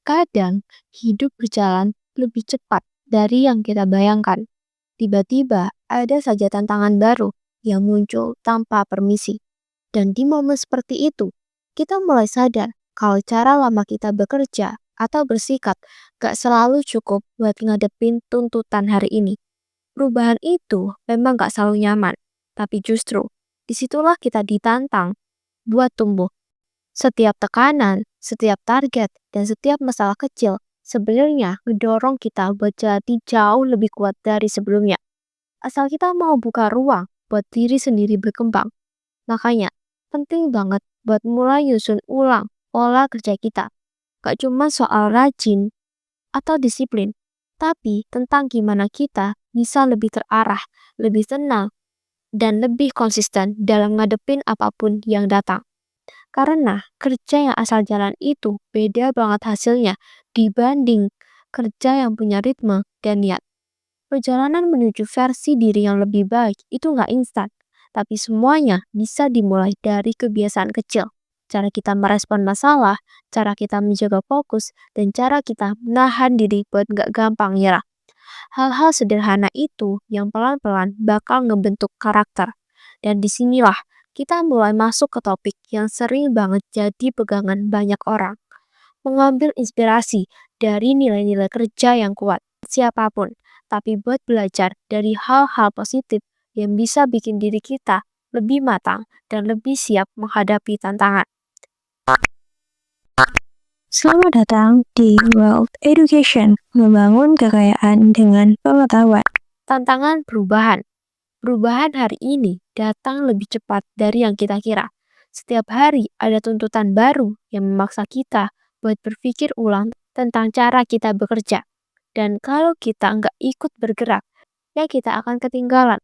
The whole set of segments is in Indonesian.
Kadang hidup berjalan lebih cepat dari yang kita bayangkan. Tiba-tiba ada saja tantangan baru yang muncul tanpa permisi. Dan di momen seperti itu, kita mulai sadar kalau cara lama kita bekerja atau bersikap gak selalu cukup buat ngadepin tuntutan hari ini. Perubahan itu memang gak selalu nyaman, tapi justru disitulah kita ditantang buat tumbuh. Setiap tekanan, setiap target, dan setiap masalah kecil sebenarnya ngedorong kita buat jadi jauh lebih kuat dari sebelumnya. Asal kita mau buka ruang buat diri sendiri berkembang. Makanya, penting banget buat mulai nyusun ulang pola kerja kita. Gak cuma soal rajin atau disiplin, tapi tentang gimana kita bisa lebih terarah, lebih tenang, dan lebih konsisten dalam ngadepin apapun yang datang. Karena kerja yang asal jalan itu beda banget hasilnya dibanding kerja yang punya ritme dan niat. Perjalanan menuju versi diri yang lebih baik itu nggak instan, tapi semuanya bisa dimulai dari kebiasaan kecil. Cara kita merespon masalah, cara kita menjaga fokus, dan cara kita menahan diri buat nggak gampang nyerah. Hal-hal sederhana itu yang pelan-pelan bakal ngebentuk karakter. Dan disinilah kita mulai masuk ke topik yang sering banget jadi pegangan banyak orang. Mengambil inspirasi dari nilai-nilai kerja yang kuat, siapapun, tapi buat belajar dari hal-hal positif yang bisa bikin diri kita lebih matang dan lebih siap menghadapi tantangan. Selamat datang di World Education, membangun kekayaan dengan pengetahuan. Tantangan perubahan. Perubahan hari ini datang lebih cepat dari yang kita kira. Setiap hari ada tuntutan baru yang memaksa kita buat berpikir ulang tentang cara kita bekerja. Dan kalau kita nggak ikut bergerak, ya kita akan ketinggalan.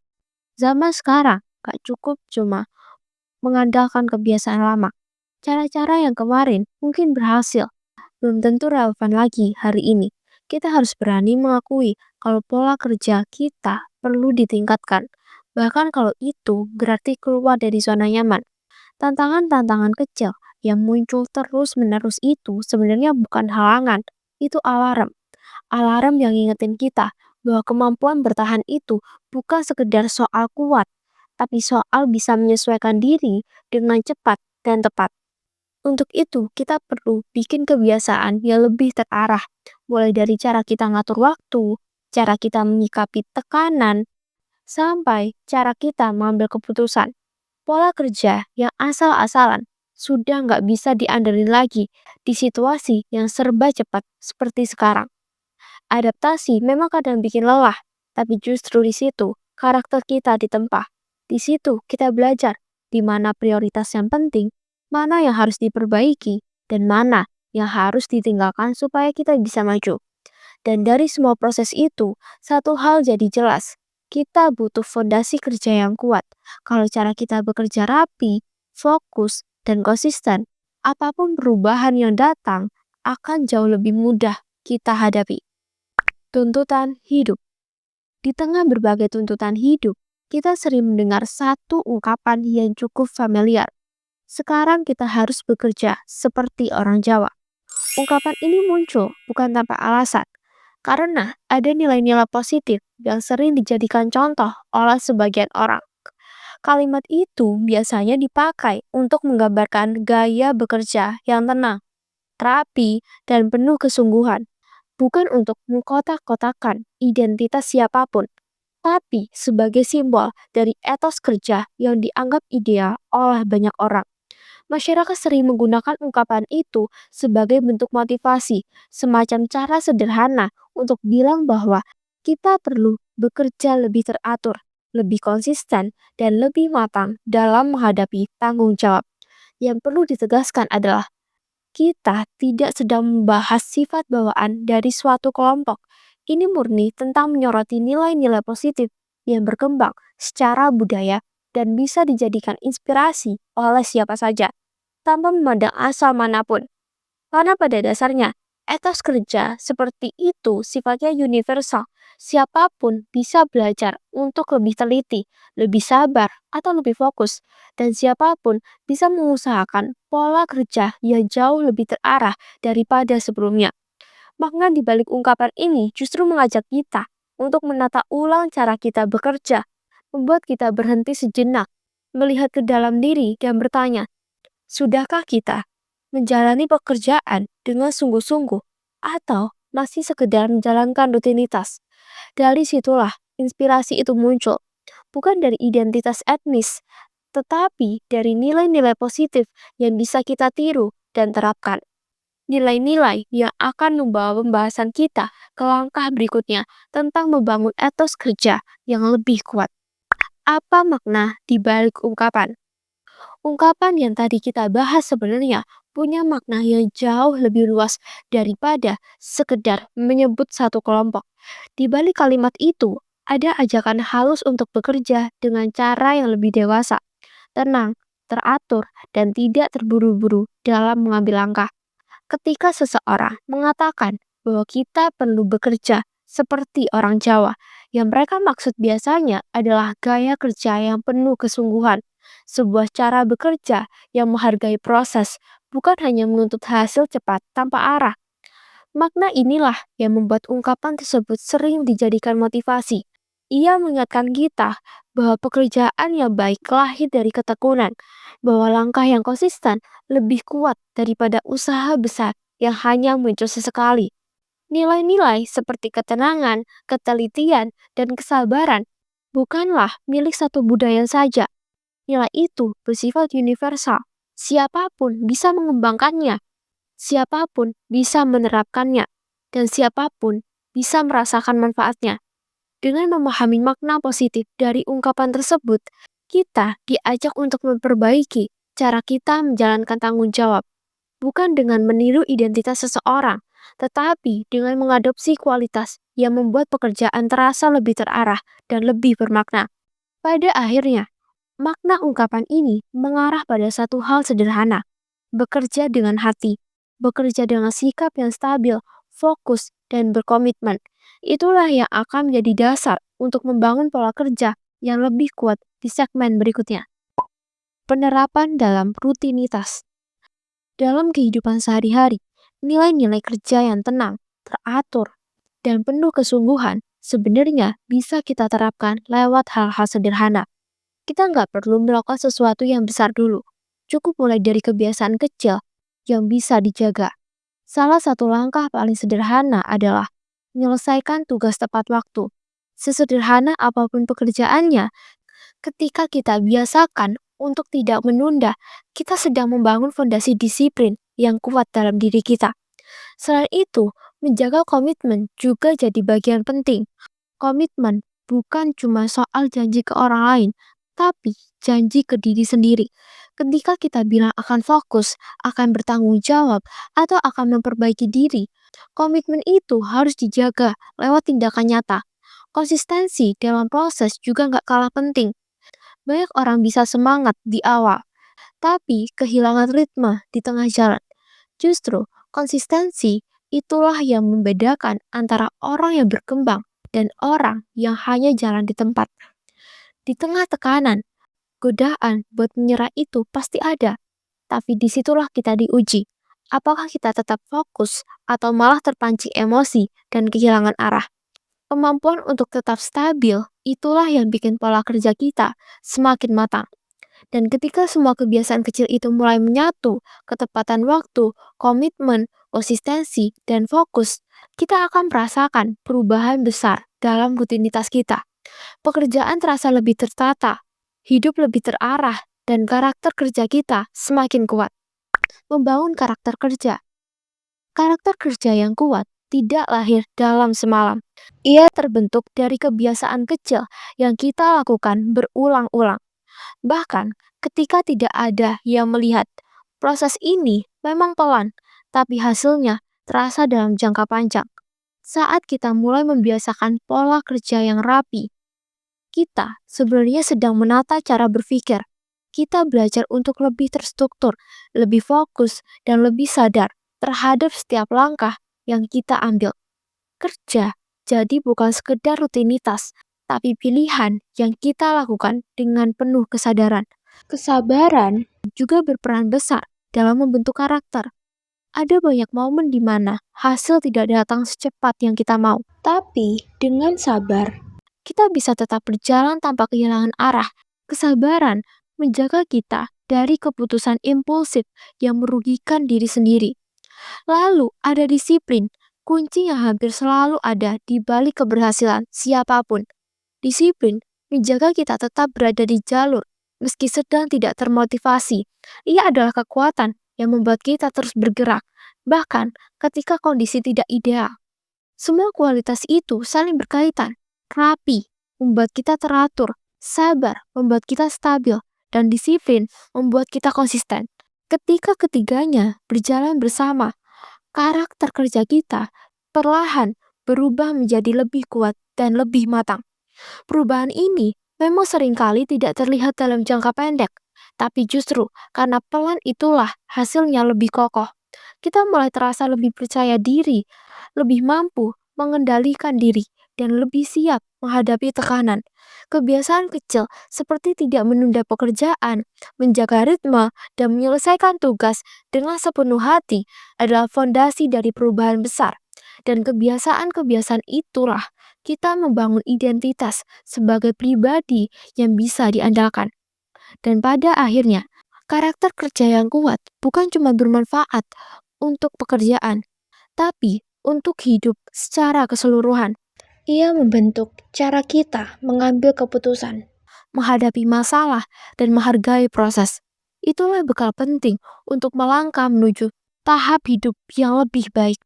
Zaman sekarang gak cukup cuma mengandalkan kebiasaan lama. Cara-cara yang kemarin mungkin berhasil, belum tentu relevan lagi hari ini. Kita harus berani mengakui kalau pola kerja kita perlu ditingkatkan. Bahkan kalau itu berarti keluar dari zona nyaman. Tantangan-tantangan kecil yang muncul terus-menerus itu sebenarnya bukan halangan, itu alarm. Alarm yang ngingetin kita bahwa kemampuan bertahan itu bukan sekedar soal kuat, tapi soal bisa menyesuaikan diri dengan cepat dan tepat. Untuk itu, kita perlu bikin kebiasaan yang lebih terarah, mulai dari cara kita ngatur waktu, cara kita menyikapi tekanan, sampai cara kita mengambil keputusan. Pola kerja yang asal-asalan sudah nggak bisa diandelin lagi di situasi yang serba cepat seperti sekarang. Adaptasi memang kadang bikin lelah, tapi justru di situ karakter kita ditempa. Di situ kita belajar di mana prioritas yang penting, mana yang harus diperbaiki, dan mana yang harus ditinggalkan supaya kita bisa maju. Dan dari semua proses itu, satu hal jadi jelas. Kita butuh fondasi kerja yang kuat. Kalau cara kita bekerja rapi, fokus, dan konsisten, apapun perubahan yang datang akan jauh lebih mudah kita hadapi. Tuntutan hidup. Di tengah berbagai tuntutan hidup, kita sering mendengar satu ungkapan yang cukup familiar. Sekarang kita harus bekerja seperti orang Jawa. Ungkapan ini muncul bukan tanpa alasan, karena ada nilai-nilai positif yang sering dijadikan contoh oleh sebagian orang. Kalimat itu biasanya dipakai untuk menggambarkan gaya bekerja yang tenang, rapi, dan penuh kesungguhan. Bukan untuk mengkotak-kotakan identitas siapapun, tapi sebagai simbol dari etos kerja yang dianggap ideal oleh banyak orang. Masyarakat sering menggunakan ungkapan itu sebagai bentuk motivasi, semacam cara sederhana untuk bilang bahwa kita perlu bekerja lebih teratur, lebih konsisten, dan lebih matang dalam menghadapi tanggung jawab. Yang perlu ditegaskan adalah kita tidak sedang membahas sifat bawaan dari suatu kelompok. Ini murni tentang menyoroti nilai-nilai positif yang berkembang secara budaya dan bisa dijadikan inspirasi oleh siapa saja, tanpa memandang asal manapun. Karena pada dasarnya, etos kerja seperti itu sifatnya universal. Siapapun bisa belajar untuk lebih teliti, lebih sabar, atau lebih fokus. Dan siapapun bisa mengusahakan pola kerja yang jauh lebih terarah daripada sebelumnya. Makna di balik ungkapan ini justru mengajak kita untuk menata ulang cara kita bekerja, membuat kita berhenti sejenak, melihat ke dalam diri dan bertanya, sudahkah kita menjalani pekerjaan dengan sungguh-sungguh atau masih sekedar menjalankan rutinitas? Dari situlah inspirasi itu muncul, bukan dari identitas etnis, tetapi dari nilai-nilai positif yang bisa kita tiru dan terapkan. Nilai-nilai yang akan membawa pembahasan kita ke langkah berikutnya tentang membangun etos kerja yang lebih kuat. Apa makna di balik ungkapan? Ungkapan yang tadi kita bahas sebenarnya punya makna yang jauh lebih luas daripada sekedar menyebut satu kelompok. Di balik kalimat itu, ada ajakan halus untuk bekerja dengan cara yang lebih dewasa, tenang, teratur, dan tidak terburu-buru dalam mengambil langkah. Ketika seseorang mengatakan bahwa kita perlu bekerja seperti orang Jawa, yang mereka maksud biasanya adalah gaya kerja yang penuh kesungguhan, sebuah cara bekerja yang menghargai proses, bukan hanya menuntut hasil cepat tanpa arah. Makna inilah yang membuat ungkapan tersebut sering dijadikan motivasi. Ia mengingatkan kita bahwa pekerjaan yang baik lahir dari ketekunan, bahwa langkah yang konsisten lebih kuat daripada usaha besar yang hanya muncul sesekali. Nilai-nilai seperti ketenangan, ketelitian, dan kesabaran bukanlah milik satu budaya saja. Nilai itu bersifat universal. Siapapun bisa mengembangkannya, siapapun bisa menerapkannya, dan siapapun bisa merasakan manfaatnya. Dengan memahami makna positif dari ungkapan tersebut, kita diajak untuk memperbaiki cara kita menjalankan tanggung jawab, bukan dengan meniru identitas seseorang, tetapi dengan mengadopsi kualitas yang membuat pekerjaan terasa lebih terarah dan lebih bermakna. Pada akhirnya, makna ungkapan ini mengarah pada satu hal sederhana: bekerja dengan hati, bekerja dengan sikap yang stabil, fokus, dan berkomitmen. Itulah yang akan menjadi dasar untuk membangun pola kerja yang lebih kuat di segmen berikutnya. Penerapan dalam rutinitas. Dalam kehidupan sehari-hari, nilai-nilai kerja yang tenang, teratur, dan penuh kesungguhan sebenarnya bisa kita terapkan lewat hal-hal sederhana. Kita nggak perlu melakukan sesuatu yang besar dulu. Cukup mulai dari kebiasaan kecil yang bisa dijaga. Salah satu langkah paling sederhana adalah menyelesaikan tugas tepat waktu. Sesederhana apapun pekerjaannya, ketika kita biasakan untuk tidak menunda, kita sedang membangun fondasi disiplin yang kuat dalam diri kita. Selain itu, menjaga komitmen juga jadi bagian penting. Komitmen bukan cuma soal janji ke orang lain, tapi janji ke diri sendiri. Ketika kita bilang akan fokus, akan bertanggung jawab, atau akan memperbaiki diri, komitmen itu harus dijaga lewat tindakan nyata. Konsistensi dalam proses juga nggak kalah penting. Banyak orang bisa semangat di awal, tapi kehilangan ritme di tengah jalan. Justru, konsistensi itulah yang membedakan antara orang yang berkembang dan orang yang hanya jalan di tempat. Di tengah tekanan, godaan buat menyerah itu pasti ada, tapi disitulah kita diuji. Apakah kita tetap fokus atau malah terpancing emosi dan kehilangan arah? Kemampuan untuk tetap stabil, itulah yang bikin pola kerja kita semakin matang. Dan ketika semua kebiasaan kecil itu mulai menyatu, ketepatan waktu, komitmen, konsistensi, dan fokus, kita akan merasakan perubahan besar dalam rutinitas kita. Pekerjaan terasa lebih tertata, hidup lebih terarah, dan karakter kerja kita semakin kuat. Membangun karakter kerja. Karakter kerja yang kuat tidak lahir dalam semalam. Ia terbentuk dari kebiasaan kecil yang kita lakukan berulang-ulang. Bahkan ketika tidak ada yang melihat, proses ini memang pelan, tapi hasilnya terasa dalam jangka panjang. Saat kita mulai membiasakan pola kerja yang rapi, kita sebenarnya sedang menata cara berpikir. Kita belajar untuk lebih terstruktur, lebih fokus, dan lebih sadar terhadap setiap langkah yang kita ambil. Kerja jadi bukan sekedar rutinitas, tapi pilihan yang kita lakukan dengan penuh kesadaran. Kesabaran juga berperan besar dalam membentuk karakter. Ada banyak momen di mana hasil tidak datang secepat yang kita mau. Tapi dengan sabar, Kita bisa tetap berjalan tanpa kehilangan arah. Kesabaran menjaga kita dari keputusan impulsif yang merugikan diri sendiri. Lalu ada disiplin, kunci yang hampir selalu ada di balik keberhasilan siapapun. Disiplin menjaga kita tetap berada di jalur meski sedang tidak termotivasi. Ia adalah kekuatan yang membuat kita terus bergerak, bahkan ketika kondisi tidak ideal. Semua kualitas itu saling berkaitan. Rapi membuat kita teratur, sabar membuat kita stabil, dan disiplin membuat kita konsisten. Ketika ketiganya berjalan bersama, karakter kerja kita perlahan berubah menjadi lebih kuat dan lebih matang. Perubahan ini memang seringkali tidak terlihat dalam jangka pendek, tapi justru karena pelan itulah hasilnya lebih kokoh. Kita mulai terasa lebih percaya diri, lebih mampu mengendalikan diri, dan lebih siap menghadapi tekanan. Kebiasaan kecil seperti tidak menunda pekerjaan, menjaga ritme, dan menyelesaikan tugas dengan sepenuh hati adalah fondasi dari perubahan besar. Dan kebiasaan-kebiasaan itulah kita membangun identitas sebagai pribadi yang bisa diandalkan. Dan pada akhirnya, karakter kerja yang kuat bukan cuma bermanfaat untuk pekerjaan, tapi untuk hidup secara keseluruhan. ia membentuk cara kita mengambil keputusan. Menghadapi masalah dan menghargai proses. Itulah bekal penting untuk melangkah menuju tahap hidup yang lebih baik.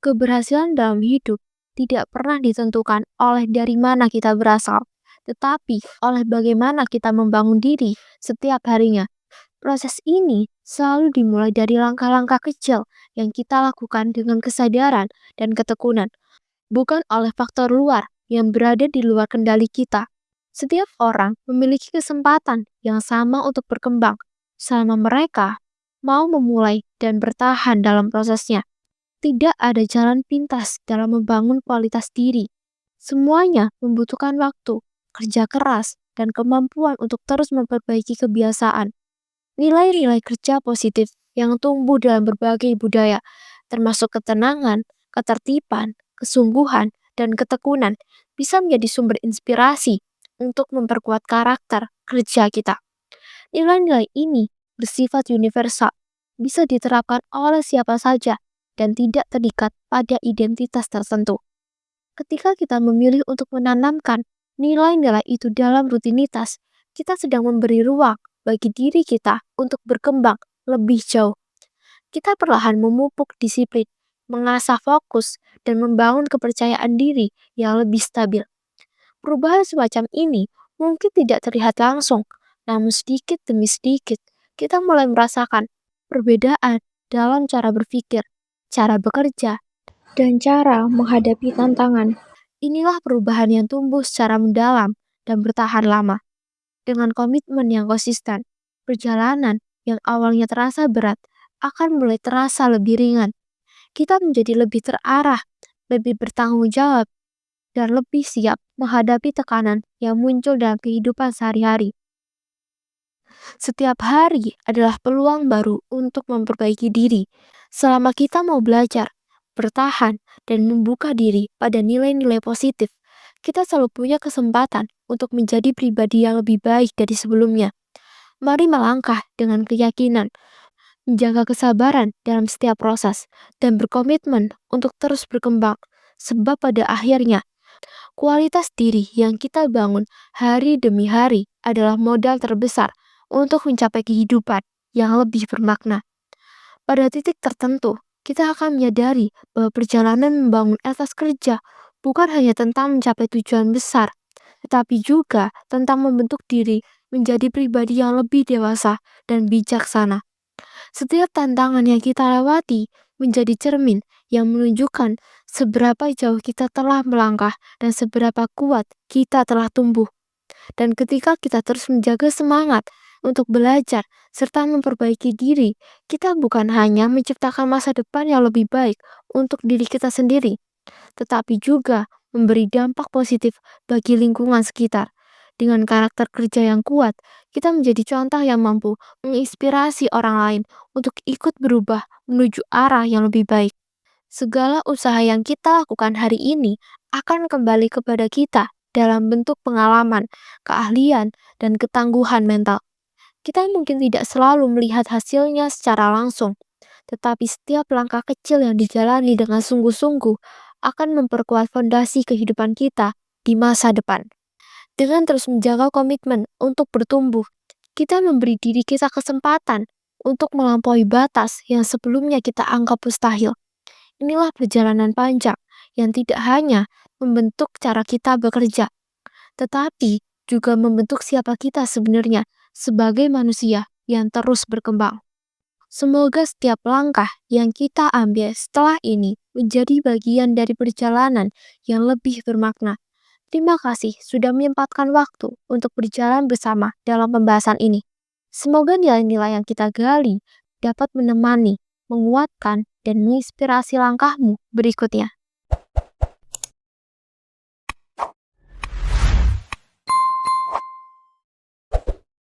Keberhasilan dalam hidup tidak pernah ditentukan oleh dari mana kita berasal, tetapi oleh bagaimana kita membangun diri setiap harinya. Proses ini selalu dimulai dari langkah-langkah kecil yang kita lakukan dengan kesadaran dan ketekunan, bukan oleh faktor luar yang berada di luar kendali kita. Setiap orang memiliki kesempatan yang sama untuk berkembang, selama mereka mau memulai dan bertahan dalam prosesnya. Tidak ada jalan pintas dalam membangun kualitas diri. Semuanya membutuhkan waktu, kerja keras, dan kemampuan untuk terus memperbaiki kebiasaan. Nilai-nilai kerja positif yang tumbuh dalam berbagai budaya, termasuk ketenangan, ketertiban, kesungguhan, dan ketekunan, bisa menjadi sumber inspirasi untuk memperkuat karakter kerja kita. Nilai-nilai ini bersifat universal, bisa diterapkan oleh siapa saja, dan tidak terikat pada identitas tertentu. Ketika kita memilih untuk menanamkan nilai-nilai itu dalam rutinitas, kita sedang memberi ruang bagi diri kita untuk berkembang lebih jauh. Kita perlahan memupuk disiplin, mengasah fokus, dan membangun kepercayaan diri yang lebih stabil. Perubahan semacam ini mungkin tidak terlihat langsung, namun sedikit demi sedikit kita mulai merasakan perbedaan dalam cara berpikir, cara bekerja, Dan cara menghadapi tantangan. inilah perubahan yang tumbuh secara mendalam dan bertahan lama. Dengan komitmen yang konsisten, perjalanan yang awalnya terasa berat akan mulai terasa lebih ringan. Kita menjadi lebih terarah, lebih bertanggung jawab, dan lebih siap menghadapi tekanan yang muncul dalam kehidupan sehari-hari. Setiap hari adalah peluang baru untuk memperbaiki diri. Selama kita mau belajar, bertahan, dan membuka diri pada nilai-nilai positif, kita selalu punya kesempatan untuk menjadi pribadi yang lebih baik dari sebelumnya. Mari melangkah dengan keyakinan, menjaga kesabaran dalam setiap proses, dan berkomitmen untuk terus berkembang. Sebab pada akhirnya, kualitas diri yang kita bangun hari demi hari adalah modal terbesar untuk mencapai kehidupan yang lebih bermakna. Pada titik tertentu, kita akan menyadari bahwa perjalanan membangun etos kerja bukan hanya tentang mencapai tujuan besar, tetapi juga tentang membentuk diri menjadi pribadi yang lebih dewasa dan bijaksana. Setiap tantangan yang kita lewati menjadi cermin yang menunjukkan seberapa jauh kita telah melangkah dan seberapa kuat kita telah tumbuh. Dan ketika kita terus menjaga semangat untuk belajar serta memperbaiki diri, kita bukan hanya menciptakan masa depan yang lebih baik untuk diri kita sendiri, tetapi juga memberi dampak positif bagi lingkungan sekitar. Dengan karakter kerja yang kuat, kita menjadi contoh yang mampu menginspirasi orang lain untuk ikut berubah menuju arah yang lebih baik. Segala usaha yang kita lakukan hari ini akan kembali kepada kita dalam bentuk pengalaman, keahlian, dan ketangguhan mental. Kita mungkin tidak selalu melihat hasilnya secara langsung, tetapi setiap langkah kecil yang dijalani dengan sungguh-sungguh akan memperkuat fondasi kehidupan kita di masa depan. Dengan terus menjaga komitmen untuk bertumbuh, kita memberi diri kita kesempatan untuk melampaui batas yang sebelumnya kita anggap mustahil. Inilah perjalanan panjang yang tidak hanya membentuk cara kita bekerja, tetapi juga membentuk siapa kita sebenarnya sebagai manusia yang terus berkembang. Semoga setiap langkah yang kita ambil setelah ini menjadi bagian dari perjalanan yang lebih bermakna. Terima kasih sudah menyempatkan waktu untuk berjalan bersama dalam pembahasan ini. Semoga nilai-nilai yang kita gali dapat menemani, menguatkan, dan menginspirasi langkahmu berikutnya.